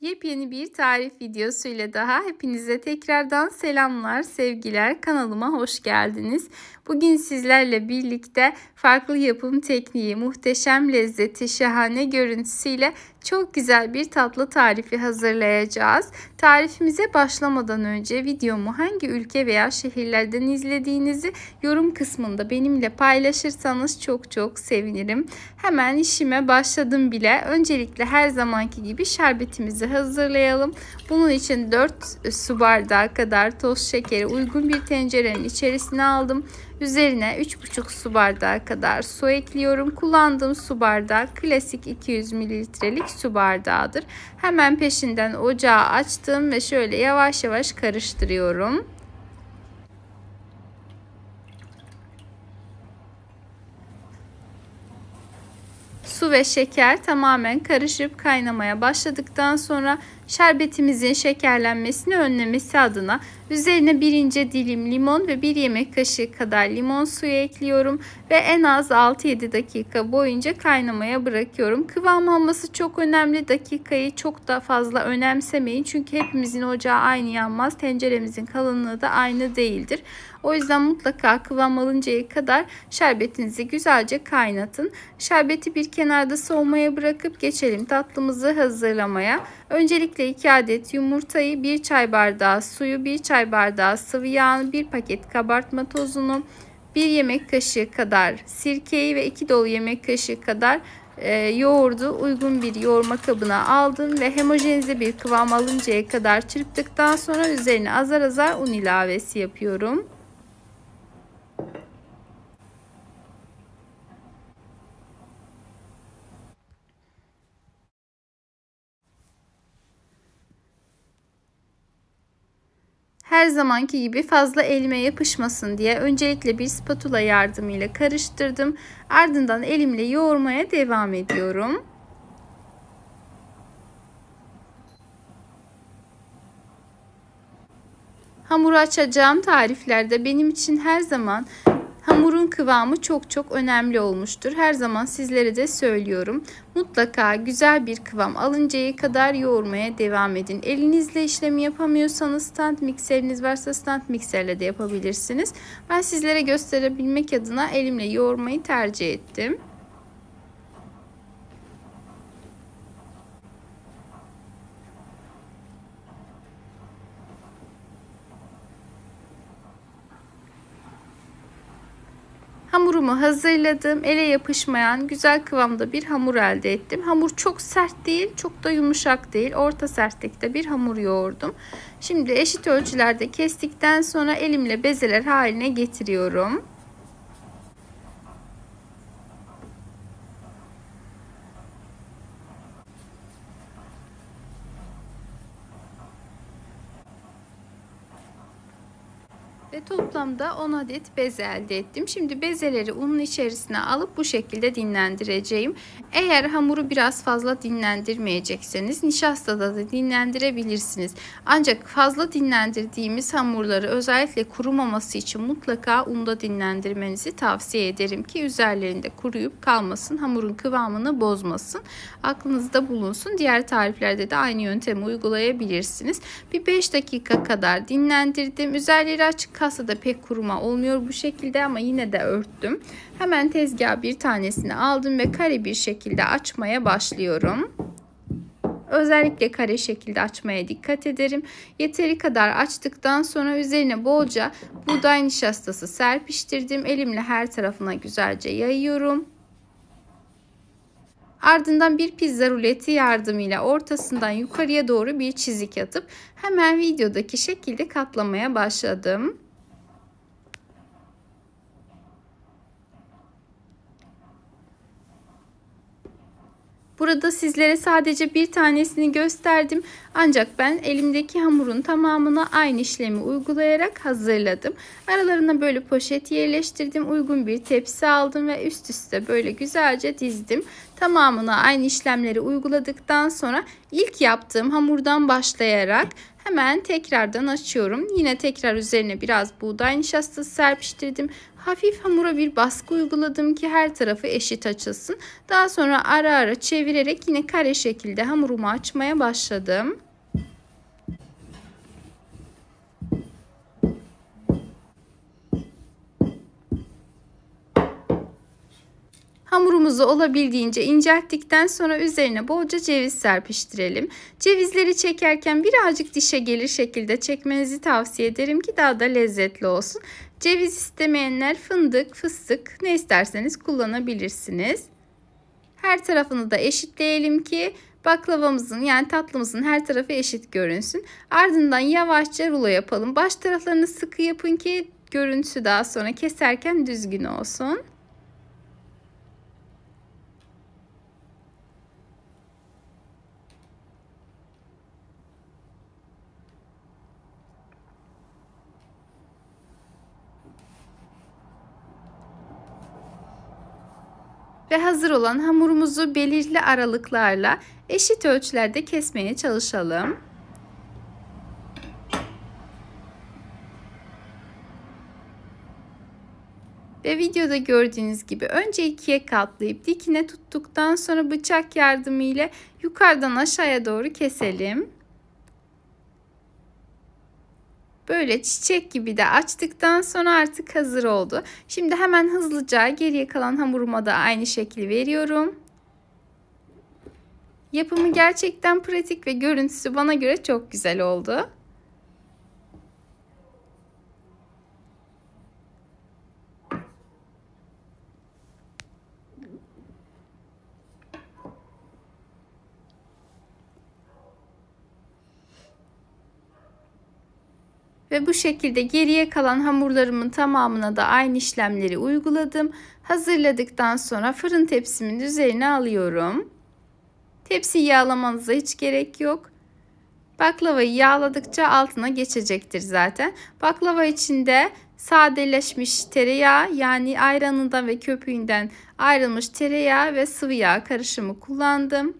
Yepyeni bir tarif videosuyla daha hepinize tekrardan selamlar, sevgiler. Kanalıma hoş geldiniz. Bugün sizlerle birlikte farklı yapım tekniği, muhteşem lezzeti, şahane görüntüsüyle çok güzel bir tatlı tarifi hazırlayacağız. Tarifimize başlamadan önce videomu hangi ülke veya şehirlerden izlediğinizi yorum kısmında benimle paylaşırsanız çok sevinirim. Hemen işime başladım bile. Öncelikle her zamanki gibi şerbetimizi hazırlayalım. Bunun için 4 su bardağı kadar toz şekeri uygun bir tencerenin içerisine aldım. Üzerine 3,5 su bardağı kadar su ekliyorum. Kullandığım su bardağı klasik 200 mililitrelik su bardağıdır. Hemen peşinden ocağı açtım ve şöyle yavaş yavaş karıştırıyorum. Su ve şeker tamamen karışıp kaynamaya başladıktan sonra şerbetimizin şekerlenmesini önlemesi adına üzerine 1 ince dilim limon ve 1 yemek kaşığı kadar limon suyu ekliyorum ve en az 6-7 dakika boyunca kaynamaya bırakıyorum. Kıvam alması çok önemli. Dakikayı çok da fazla önemsemeyin. Çünkü hepimizin ocağı aynı yanmaz. Tenceremizin kalınlığı da aynı değildir. O yüzden mutlaka kıvam alıncaya kadar şerbetinizi güzelce kaynatın. Şerbeti bir kenarda soğumaya bırakıp geçelim tatlımızı hazırlamaya. Öncelikle 2 adet yumurtayı, 1 çay bardağı suyu, 1 çay bardağı sıvı yağ, 1 paket kabartma tozunu, 1 yemek kaşığı kadar sirkeyi ve 2 dolu yemek kaşığı kadar yoğurdu uygun bir yoğurma kabına aldım ve homojenize bir kıvam alıncaya kadar çırptıktan sonra üzerine azar azar un ilavesi yapıyorum. Her zamanki gibi fazla elime yapışmasın diye öncelikle bir spatula yardımıyla karıştırdım. Ardından elimle yoğurmaya devam ediyorum. Hamuru açacağım tariflerde benim için her zaman hamurun kıvamı çok önemli olmuştur. Her zaman sizlere de söylüyorum. Mutlaka güzel bir kıvam alıncaya kadar yoğurmaya devam edin. Elinizle işlemi yapamıyorsanız stand mikseriniz varsa stand mikserle de yapabilirsiniz. Ben sizlere gösterebilmek adına elimle yoğurmayı tercih ettim. Hamurumu hazırladım. Ele yapışmayan güzel kıvamda bir hamur elde ettim. Hamur çok sert değil, çok da yumuşak değil. Orta sertlikte bir hamur yoğurdum. Şimdi eşit ölçülerde kestikten sonra elimle bezeler haline getiriyorum. Ve toplamda 10 adet beze elde ettim. Şimdi bezeleri unun içerisine alıp bu şekilde dinlendireceğim. Eğer hamuru biraz fazla dinlendirmeyecekseniz nişastada da dinlendirebilirsiniz. Ancak fazla dinlendirdiğimiz hamurları özellikle kurumaması için mutlaka unda dinlendirmenizi tavsiye ederim ki üzerlerinde kuruyup kalmasın, hamurun kıvamını bozmasın. Aklınızda bulunsun. Diğer tariflerde de aynı yöntemi uygulayabilirsiniz. Bir 5 dakika kadar dinlendirdim. Üzerleri açık kasada pek kuruma olmuyor bu şekilde ama yine de örttüm. Hemen tezgaha bir tanesini aldım ve kare bir şekilde açmaya başlıyorum. Özellikle kare şekilde açmaya dikkat ederim. Yeteri kadar açtıktan sonra üzerine bolca buğday nişastası serpiştirdim. Elimle her tarafına güzelce yayıyorum. Ardından bir pizza ruleti yardımıyla ortasından yukarıya doğru bir çizik atıp hemen videodaki şekilde katlamaya başladım. Burada sizlere sadece bir tanesini gösterdim. Ancak ben elimdeki hamurun tamamına aynı işlemi uygulayarak hazırladım. Aralarına böyle poşet yerleştirdim. Uygun bir tepsi aldım ve üst üste böyle güzelce dizdim. Tamamına aynı işlemleri uyguladıktan sonra ilk yaptığım hamurdan başlayarak hemen tekrardan açıyorum. Yine tekrar üzerine biraz buğday nişastası serpiştirdim. Hafif hamura bir baskı uyguladım ki her tarafı eşit açılsın. Daha sonra ara ara çevirerek yine kare şekilde hamurumu açmaya başladım. Hamurumuzu olabildiğince incelttikten sonra üzerine bolca ceviz serpiştirelim. Cevizleri çekerken birazcık dişe gelir şekilde çekmenizi tavsiye ederim ki daha da lezzetli olsun. Ceviz istemeyenler fındık, fıstık ne isterseniz kullanabilirsiniz. Her tarafını da eşitleyelim ki baklavamızın yani tatlımızın her tarafı eşit görünsün. Ardından yavaşça rulo yapalım. Baş taraflarını sıkı yapın ki görüntüsü daha sonra keserken düzgün olsun. Ve hazır olan hamurumuzu belirli aralıklarla eşit ölçülerde kesmeye çalışalım. Ve videoda gördüğünüz gibi önce ikiye katlayıp dikine tuttuktan sonra bıçak yardımıyla yukarıdan aşağıya doğru keselim. Böyle çiçek gibi de açtıktan sonra artık hazır oldu. Şimdi hemen hızlıca geriye kalan hamuruma da aynı şekli veriyorum. Yapımı gerçekten pratik ve görüntüsü bana göre çok güzel oldu. Ve bu şekilde geriye kalan hamurlarımın tamamına da aynı işlemleri uyguladım. Hazırladıktan sonra fırın tepsimin üzerine alıyorum. Tepsiyi yağlamanıza hiç gerek yok. Baklavayı yağladıkça altına geçecektir zaten. Baklava içinde sadeleşmiş tereyağı yani ayranından ve köpüğünden ayrılmış tereyağı ve sıvı yağ karışımı kullandım.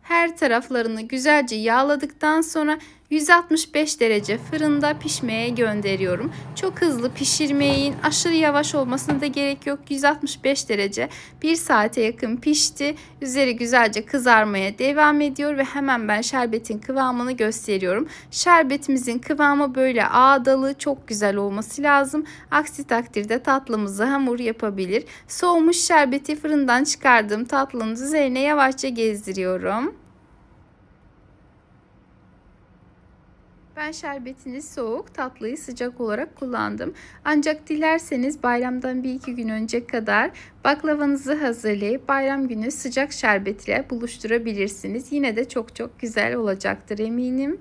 Her taraflarını güzelce yağladıktan sonra 165 derece fırında pişmeye gönderiyorum. Çok hızlı pişirmeyin. Aşırı yavaş olmasına da gerek yok. 165 derece 1 saate yakın pişti. Üzeri güzelce kızarmaya devam ediyor ve hemen ben şerbetin kıvamını gösteriyorum. Şerbetimizin kıvamı böyle ağdalı, çok güzel olması lazım. Aksi takdirde tatlımızı hamur yapabilir. Soğumuş şerbeti fırından çıkardığım tatlının üzerine yavaşça gezdiriyorum. Ben şerbetini soğuk, tatlıyı sıcak olarak kullandım. Ancak dilerseniz bayramdan 1-2 gün önce kadar baklavanızı hazırlayıp bayram günü sıcak şerbetle buluşturabilirsiniz. Yine de çok güzel olacaktır eminim.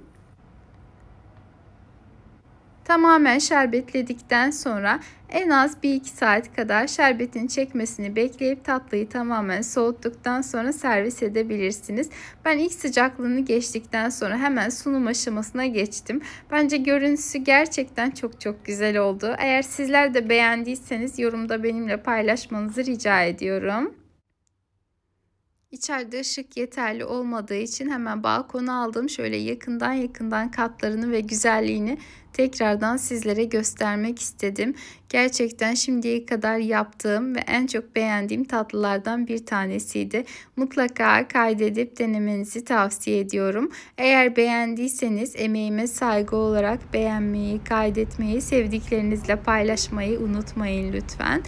Tamamen şerbetledikten sonra en az 1-2 saat kadar şerbetin çekmesini bekleyip tatlıyı tamamen soğuttuktan sonra servis edebilirsiniz. Ben ilk sıcaklığını geçtikten sonra hemen sunum aşamasına geçtim. Bence görüntüsü gerçekten çok güzel oldu. Eğer sizler de beğendiyseniz yorumda benimle paylaşmanızı rica ediyorum. İçeride ışık yeterli olmadığı için hemen balkona aldım. Şöyle yakından katlarını ve güzelliğini tekrardan sizlere göstermek istedim. Gerçekten şimdiye kadar yaptığım ve en çok beğendiğim tatlılardan bir tanesiydi. Mutlaka kaydedip denemenizi tavsiye ediyorum. Eğer beğendiyseniz emeğime saygı olarak beğenmeyi, kaydetmeyi, sevdiklerinizle paylaşmayı unutmayın lütfen.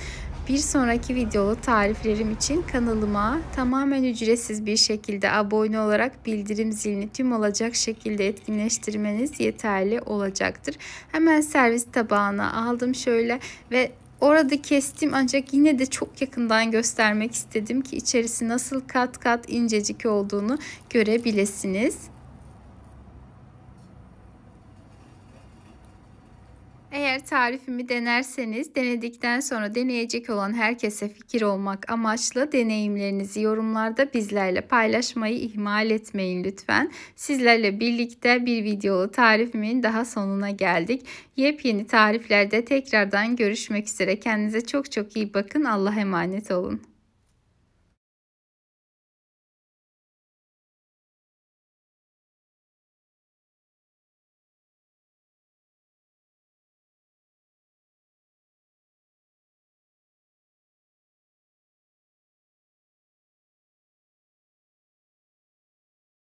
Bir sonraki videolu tariflerim için kanalıma tamamen ücretsiz bir şekilde abone olarak bildirim zilini tüm olacak şekilde etkinleştirmeniz yeterli olacaktır. Hemen servis tabağına aldım şöyle ve orada kestim ancak yine de çok yakından göstermek istedim ki içerisi nasıl kat incecik olduğunu görebilirsiniz. Eğer tarifimi denerseniz, denedikten sonra deneyecek olan herkese fikir olmak amaçlı deneyimlerinizi yorumlarda bizlerle paylaşmayı ihmal etmeyin lütfen. Sizlerle birlikte bir videolu tarifimin daha sonuna geldik. Yepyeni tariflerde tekrardan görüşmek üzere. Kendinize çok çok iyi bakın. Allah'a emanet olun.